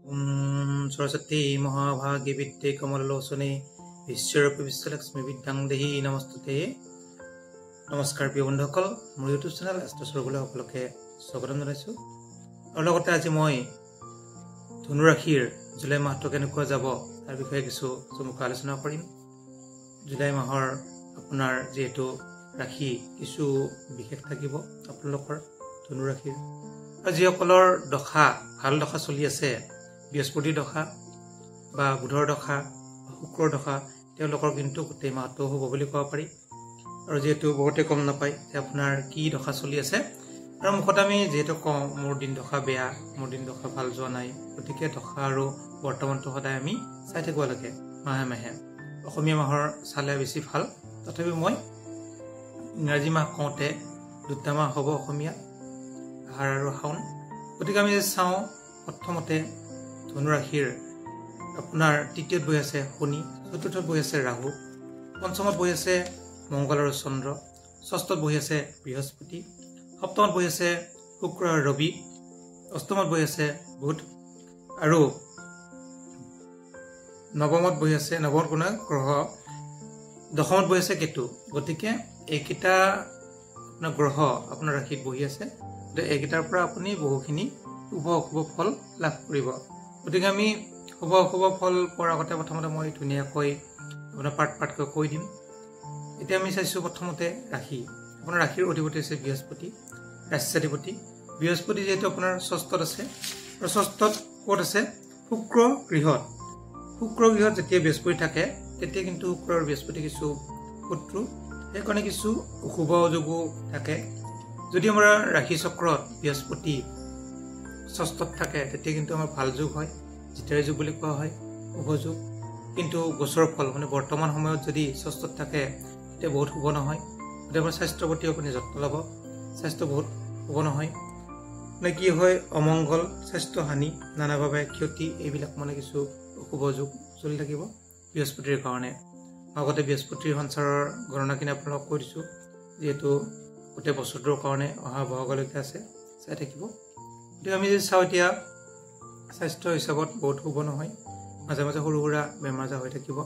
सरस्वती महाभागे विद्ये कमललोचने विश्वरूपी विश्वलक्ष्मी विद्यां देहि नमस्ते। नमस्कार प्रिय बंधुসকল, মোৰ ইউটিউব চেনেল এষ্ট্ৰছৰগুলো সকলোকে স্বাগতম জনাইছো। আৰু লগতে আজি মই ধনু ৰাশিৰ জুলাই মাহটো কেনেকুৱা যাব তাৰ বিষয়ে কিছু চমুকৈ আলোচনা কৰিম। জুলাই মাহৰ আপোনাৰ যেহেতু ৰাশি কিছু বিশেষ থাকিব আপোনালোকৰ ধনু ৰাশিৰ, আৰু যিসকলৰ দশা ভাল দশা চলি আছে, বৃহস্পতিৰ দশা বা বুধৰ দশা বা শুক্ৰৰ দশা, তেওঁলোকৰ কিন্তু গোটেই মাহটো হ'ব বুলি ক'ব পাৰি। আৰু যেহেতু বহুতে গম নাপায় যে আপোনাৰ কি দশা চলি আছে, আৰু মুখত আমি যিহেতু কওঁ মোৰ দিন দশা বেয়া, মোৰ দিন দশা ভাল যোৱা নাই, গতিকে দশা আৰু বৰ্তমানটো সদায় আমি চাই থাকিব লাগে মাহে মাহে। অসমীয়া মাহৰ চালে বেছি ভাল, তথাপি মই ইংৰাজী মাহ কওঁতে দুটা মাহ হ'ব অসমীয়া, আহাৰ আৰু শাওন। গতিকে আমি চাওঁ প্ৰথমতে ধনু ৰাশিৰ আপোনাৰ তৃতীয়ত বহি আছে শনি, চতুৰ্থত বহি আছে ৰাহু, পঞ্চমত বহি আছে মংগল আৰু চন্দ্ৰ, ষষ্ঠত বহি আছে বৃহস্পতি, সপ্তমত বহি আছে শুক্ৰ আৰু ৰবি, অষ্টমত বহি আছে বুধ, আৰু নৱমত বহি আছে নৱমত কোনো গ্ৰহ, দশমত বহি আছে কেতু। গতিকে এইকেইটা আপোনাৰ গ্ৰহ আপোনাৰ ৰাশিত বহি আছে, গতিকে এইকেইটাৰ পৰা আপুনি বহুখিনি শুভ অশুভ ফল লাভ কৰিব। গতিকে আমি শুভ অশুভ ফল পোৱাৰ আগতে প্ৰথমতে মই ধুনীয়াকৈ আপোনাৰ পাৰ্টকৈ কৈ দিম। এতিয়া আমি চাইছোঁ প্ৰথমতে ৰাশি। আপোনাৰ ৰাশিৰ অধিপতি হৈছে বৃহস্পতি, ৰাশ্যাধিপতি। বৃহস্পতি যিহেতু আপোনাৰ ষষ্ঠত আছে, আৰু ষষ্ঠত ক'ত আছে? শুক্ৰ গৃহত। শুক্ৰ গৃহত যেতিয়া বৃহস্পতি থাকে তেতিয়া কিন্তু শুক্ৰ আৰু বৃহস্পতি কিছু শত্ৰু, সেইকাৰণে কিছু অশুভ যোগো থাকে। যদি আমাৰ ৰাশি চক্ৰত বৃহস্পতি ষষ্ঠত থাকে তেতিয়া কিন্তু আমাৰ ভাল যুগ হয়, জিতাৰী যুগ বুলি কোৱা হয়, শুভ যুগ। কিন্তু গোচৰ ফল মানে বৰ্তমান সময়ত যদি ষষ্ঠত থাকে তেতিয়া বহুত শুভ নহয়। গতিকে আমাৰ স্বাস্থ্যৰ প্ৰতি আপুনি যত্ন ল'ব, স্বাস্থ্য বহুত শুভ নহয়। মানে কি হয়, অমংগল, স্বাস্থ্য হানি, নানাভাৱে ক্ষতি, এইবিলাক মানে কিছু অশুভ যুগ চলি থাকিব বৃহস্পতিৰ কাৰণে। আগতে বৃহস্পতিৰ সঞ্চাৰৰ গণনাখিনি আপোনালোকক কৈ দিছোঁ, যিহেতু গোটেই বছৰটোৰ কাৰণে অহা বহাগলৈকে আছে, চাই থাকিব। গতিকে আমি যদি চাওঁ এতিয়া স্বাস্থ্য হিচাপত বহুত শুভ নহয়, মাজে মাজে সৰু সুৰা বেমাৰ আজাৰ হৈ থাকিব।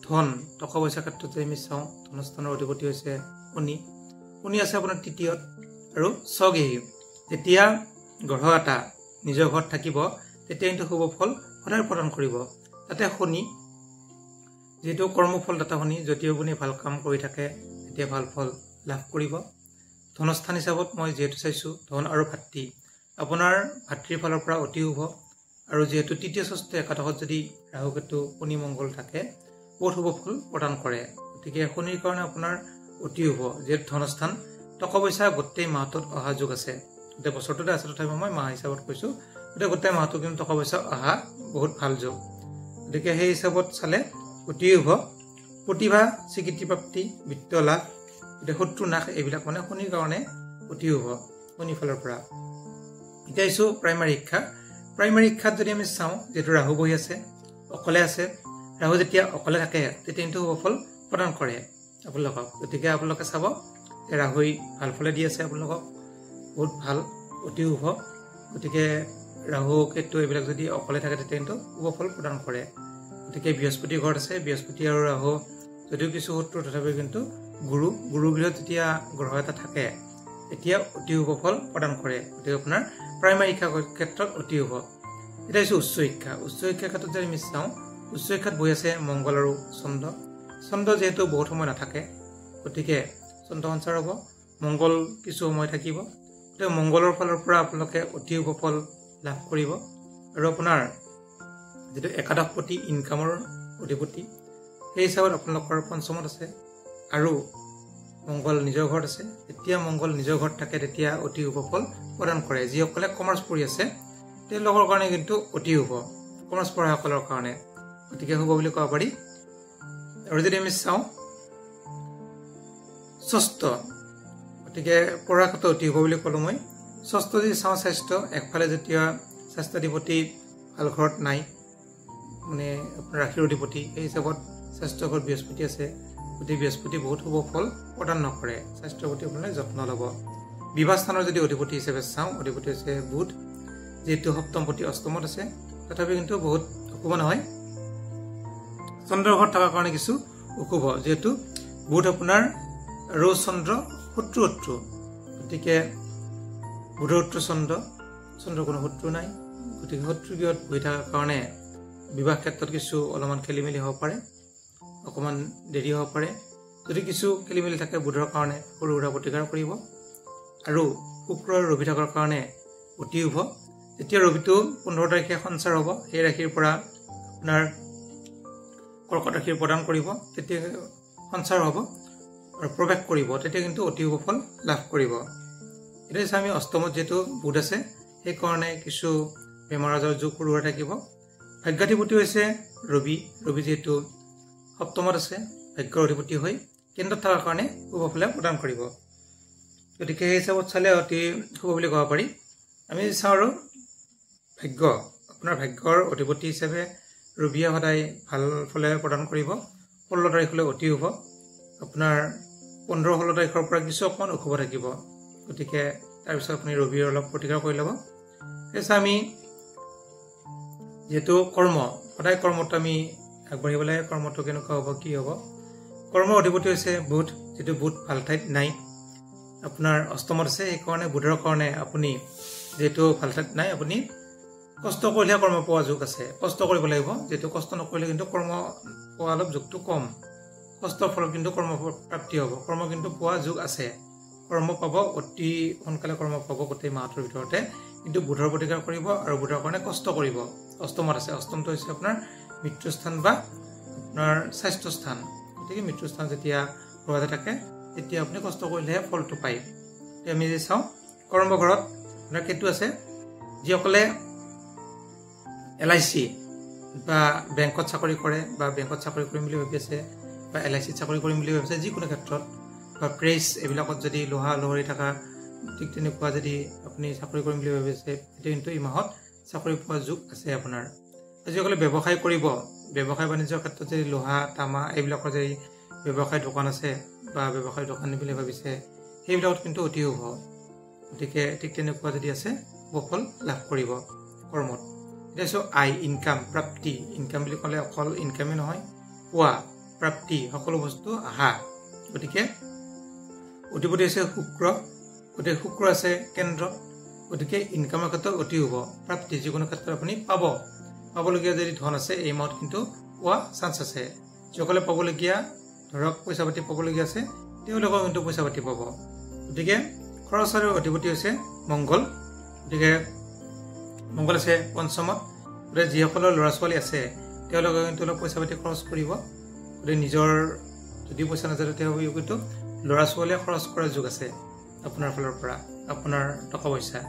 ধন টকা পইচাৰ ক্ষেত্ৰত যদি আমি চাওঁ, ধনস্থানৰ অধিপতি হৈছে শনি। শনি আছে আপোনাৰ তৃতীয়ত আৰু স্বগৃহী। যেতিয়া গ্ৰহ এটা নিজৰ ঘৰত থাকিব তেতিয়া কিন্তু শুভ ফল সদায় প্ৰদান কৰিব। তাতে শনি যিহেতু কৰ্মফলদাতা শনি, যদিও আপুনি ভাল কাম কৰি থাকে তেতিয়া ভাল ফল লাভ কৰিব। ধনস্থান হিচাপত মই যিহেতু চাইছোঁ ধন আৰু ভাতৃ, আপোনাৰ ভাতৃৰ ফালৰ পৰা অতি শুভ। আৰু যিহেতু তৃতীয় ষষ্ঠ একাদশত যদি ৰাহু কেতু শনি মংগল থাকে বহুত শুভ ফল প্ৰদান কৰে। গতিকে শনিৰ কাৰণে আপোনাৰ অতি শুভ, যিহেতু ধনস্থান টকা পইচা গোটেই মাহটোত অহা যোগ আছে। গোটেই বছৰটোতে আছে, তথাপি মই মাহ হিচাপত কৈছোঁ, গতিকে গোটেই মাহটো কিন্তু টকা পইচা অহা বহুত ভাল যোগ। গতিকে সেই হিচাপত চালে অতি শুভ। প্ৰতিভা, স্বীকৃতিপ্ৰাপ্তি, বিত্ত লাভ, গতিকে শত্ৰু নাশ, এইবিলাক মানে শনিৰ কাৰণে অতি শুভ শনিৰ ফালৰ পৰা। এতিয়া আহিছোঁ প্ৰাইমাৰী শিক্ষা। প্ৰাইমাৰী শিক্ষাত যদি আমি চাওঁ, যিহেতু ৰাহু বহি আছে, অকলে আছে, ৰাহু যেতিয়া অকলে থাকে তেতিয়া কিন্তু শুভ ফল প্ৰদান কৰে আপোনালোকক। গতিকে আপোনালোকে চাব যে ৰাহুই ভাল ফলে দি আছে আপোনালোকক, বহুত ভাল, অতি শুভ। গতিকে ৰাহু কেতু এইবিলাক যদি অকলে থাকে তেতিয়া কিন্তু শুভ ফল প্ৰদান কৰে। গতিকে বৃহস্পতি ঘৰত আছে, বৃহস্পতি আৰু ৰাহু যদিও কিছু শত্ৰু, তথাপিও কিন্তু গুৰু গৃহত যেতিয়া গ্ৰহ এটা থাকে তেতিয়া অতি শুভ ফল প্ৰদান কৰে। গতিকে আপোনাৰ প্ৰাইমাৰী শিক্ষাৰ ক্ষেত্ৰত অতি শুভ। এতিয়া হৈছে উচ্চ শিক্ষা। উচ্চ শিক্ষাৰ ক্ষেত্ৰত যদি আমি চাওঁ, উচ্চ শিক্ষাত বহি আছে মংগল আৰু চন্দ্ৰ। চন্দ্ৰ যিহেতু বহুত সময় নাথাকে, গতিকে চন্দ্ৰ সঞ্চাৰ হ'ব, মংগল কিছু সময় থাকিব। গতিকে মংগলৰ ফালৰ পৰা আপোনালোকে অতি শুভ ফল লাভ কৰিব। আৰু আপোনাৰ যিটো একাদশপতি ইনকামৰ অধিপতি, সেই হিচাপত আপোনালোকৰ পঞ্চমত আছে আৰু মংগল নিজৰ ঘৰত আছে। যেতিয়া মংগল নিজৰ ঘৰত থাকে তেতিয়া অতি শুভ ফল প্ৰদান কৰে। যিসকলে কমাৰ্চ পঢ়ি আছে তেওঁলোকৰ কাৰণে কিন্তু অতি শুভ, কমাৰ্চ পঢ়াসকলৰ কাৰণে, গতিকে শুভ বুলি ক'ব পাৰি। আৰু যদি আমি চাওঁ ষষ্ঠ, গতিকে পঢ়াৰ ক্ষেত্ৰত অতি শুভ বুলি ক'লোঁ মই। ষষ্ঠ যদি চাওঁ স্বাস্থ্য, একফালে যেতিয়া স্বাস্থ্যাধিপতি ভাল ঘৰত নাই, মানে আপোনাৰ ৰাশিৰ অধিপতি, সেই হিচাপত স্বাস্থ্যৰ ঘৰত বৃহস্পতি আছে, গতিকে বৃহস্পতি বহুত শুভ ফল প্ৰদান নকৰে। স্বাস্থ্যৰ প্ৰতি আপোনালোকে যত্ন ল'ব। বিবাহ স্থানৰ যদি অধিপতি হিচাপে চাওঁ, অধিপতি হৈছে বুধ, যিহেতু সপ্তমপতি অষ্টমত আছে, তথাপি কিন্তু বহুত অশুভ নহয় চন্দ্ৰৰ ঘৰত থকাৰ কাৰণে কিছু অশুভ যেহেতু বুধ আপোনাৰ ৰৌজ চন্দ্ৰ শত্ৰু গতিকে বুধৰ শত্ৰু চন্দ্ৰ কোনো শত্ৰু নাই গতিকে শত্ৰু গৃহত বহি থকাৰ কাৰণে বিবাহ ক্ষেত্ৰত কিছু অলপমান খেলি মেলি হ'ব পাৰে অকণমান দেৰি হ'ব পাৰে যদি কিছু খেলি মেলি থাকে বুধৰ কাৰণে সৰু সুৰা প্ৰতিকাৰ কৰিব আৰু শুক্ৰ আৰু ৰবি থকাৰ কাৰণে অতি শুভ যেতিয়া ৰবিটো 15 তাৰিখে সঞ্চাৰ হ'ব সেই ৰাশিৰ পৰা আপোনাৰ কৰ্কট ৰাশিৰ প্ৰদান কৰিব তেতিয়া সঞ্চাৰ হ'ব আৰু প্ৰৱেশ কৰিব তেতিয়া কিন্তু অতি শুভ ফল লাভ কৰিব এতিয়া আমি অষ্টমত যেটো বুধ আছে সেই কাৰণে কিছু বেমাৰ আজাৰ যোগ সৰু হৈ থাকিব ভাগ্যাধিপতি হৈছে ৰবি যেটো সপ্তমত আছে ভাগ্যৰ অধিপতি হৈ কেন্দ্ৰত থকাৰ কাৰণে শুভ ফল প্ৰদান কৰিব গতিকে এই হিচাপত চালে অতি শুভ বুলি ক'ব পাৰি আমি চাওঁ আৰু ভাগ্য আপোনাৰ ভাগ্যৰ অধিপতি হিচাপে ৰবিয়ে সদায় ভাল ফল প্ৰদান কৰিব 16 তাৰিখলৈ অতি শুভ আপোনাৰ 15-16 তাৰিখৰ পৰা কিছু অকণমান অশুভ থাকিব গতিকে তাৰপিছত আপুনি ৰবিৰ অলপ প্ৰতিকাৰ কৰি ল'ব এছা আমি যেটো কৰ্ম সদায় কৰ্মটো আমি আগবাঢ়িবলৈ কৰ্মটো কেনেকুৱা হ'ব কি হ'ব কৰ্মৰ অধিপতি হৈছে বুধ যেটো বুধ ভাল ঠাইত নাই আপোনাৰ অষ্টমত আছে এই কাৰণে বুধৰ কাৰণে আপুনি যেটো ভাল ঠাইত নাই আপুনি কষ্ট কৰিলে কৰ্ম পোৱা যোগ আছে কষ্ট কৰিব লাগিব যেটো কষ্ট নকৰিলে কিন্তু কৰ্ম পোৱা অলপ যোগটো কম কষ্টৰ ফলত কিন্তু কৰ্ম প্ৰাপ্তি হ'ব কৰ্ম কিন্তু পোৱা যোগ আছে কৰ্ম পাব অতি সোনকালে কৰ্ম পাব গোটেই মাহটোৰ ভিতৰতে কিন্তু বুধৰ প্ৰতিকাৰ কৰিব আৰু বুধৰ কাৰণে কষ্ট কৰিব অষ্টমত আছে অষ্টমটো হৈছে আপোনাৰ মৃত্যু স্থান বা আপোনাৰ স্বাস্থ্য স্থান গতিকে মৃত্যু স্থান যেতিয়া প্ৰভাৱিত থাকে তেতিয়া আপুনি কষ্ট কৰিলেহে ফলটো পায় আমি যে চাওঁ কৰ্মঘৰত আপোনাৰ কেতু আছে যিসকলে LIC বা বেংকত চাকৰি কৰে বা বেংকত চাকৰি কৰিম বুলি ভাবি আছে বা LIC চাকৰি কৰিম বুলি ভাবিছে যিকোনো ক্ষেত্ৰত বা প্ৰেছ এইবিলাকত যদি লোহা লহৰি থকা ঠিক তেনেকুৱা যদি আপুনি চাকৰি কৰিম বুলি ভাবিছে এটা কিন্তু এই মাহত চাকৰি পোৱা যোগ আছে আপোনাৰ যিসকলে ব্যৱসায় কৰিব ব্যৱসায় বাণিজ্যৰ ক্ষেত্ৰত যদি লোহা তামা এইবিলাকৰ যদি ব্যৱসায় দোকান আছে বা ব্যৱসায় দোকান বুলি ভাবিছে সেইবিলাকত কিন্তু অতি শুভ গতিকে ঠিক তেনেকুৱা যদি আছে সফল লাভ কৰিব কৰ্মত এতিয়া আই ইনকাম প্ৰাপ্তি ইনকাম বুলি ক'লে অকল ইনকামে নহয় পোৱা প্ৰাপ্তি সকলো বস্তু আহা গতিকে অধিপতি হৈছে শুক্ৰ গতিকে শুক্ৰ আছে কেন্দ্ৰত গতিকে ইনকামৰ ক্ষেত্ৰত অতি শুভ প্ৰাপ্তি যিকোনো ক্ষেত্ৰত আপুনি পাবলগীয়া যদি ধন আছে এই মাহত কিন্তু পোৱা চান্স আছে যিসকলে পাবলগীয়া ধৰক পইচা পাতি পাবলগীয়া আছে তেওঁলোকৰ কিন্তু পইচা পাতি পাব গতিকে খৰচৰ অধিপতি হৈছে মংগল গতিকে মংগল আছে পঞ্চমত গতিকে যিসকলৰ ল'ৰা ছোৱালী আছে তেওঁলোকে কিন্তু অলপ পইচা পাতি খৰচ কৰিব গতিকে নিজৰ যদি পইচা নাযায় তেওঁলোকে কিন্তু ল'ৰা ছোৱালীয়ে খৰচ কৰাৰ যোগ আছে আপোনাৰ ফালৰ পৰা আপোনাৰ টকা পইচা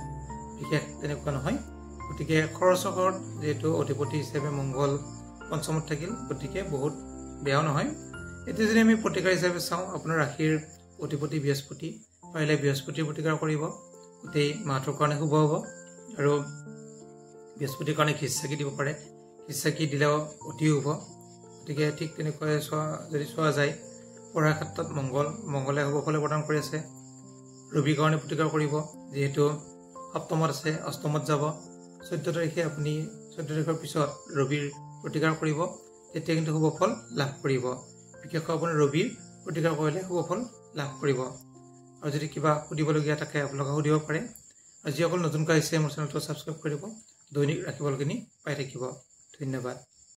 বিশেষ তেনেকুৱা নহয় গতিকে খৰচৰ ঘৰত যেহেতু অধিপতি হিচাপে মংগল পঞ্চমত থাকিল গতিকে বহুত বেয়াও নহয় এতিয়া যদি আমি প্ৰতিকাৰ হিচাপে চাওঁ আপোনাৰ ৰাশিৰ অধিপতি বৃহস্পতি পাৰিলে বৃহস্পতিৰ প্ৰতিকাৰ কৰিব গোটেই মাহটোৰ কাৰণে শুভ হ'ব আৰু বৃহস্পতিৰ কাৰণে খিচাকি দিব পাৰে খিচাকি দিলেও অতি শুভ গতিকে ঠিক তেনেকৈ যদি চোৱা যায় পঢ়াৰ ক্ষেত্ৰত মংগলে শুভ ফল প্ৰদান কৰি আছে ৰবিৰ কাৰণে প্ৰতিকাৰ কৰিব যিহেতু সপ্তমত আছে অষ্টমত যাব 14 তাৰিখে আপুনি 14 তাৰিখৰ পিছত ৰবিৰ প্ৰতিকাৰ কৰিব তেতিয়া কিন্তু শুভ ফল লাভ কৰিব বিশেষকৈ আপুনি ৰবিৰ প্ৰতিকাৰ কৰিলে শুভ ফল লাভ কৰিব আৰু যদি কিবা সুধিবলগীয়া থাকে আপোনালোকে সুধিব পাৰে আৰু যিসকল নতুনকৈ আহিছে মোৰ চেনেলটো ছাবস্ক্ৰাইব কৰিব দৈনিক ৰাশিফলখিনি পাই থাকিব ধন্যবাদ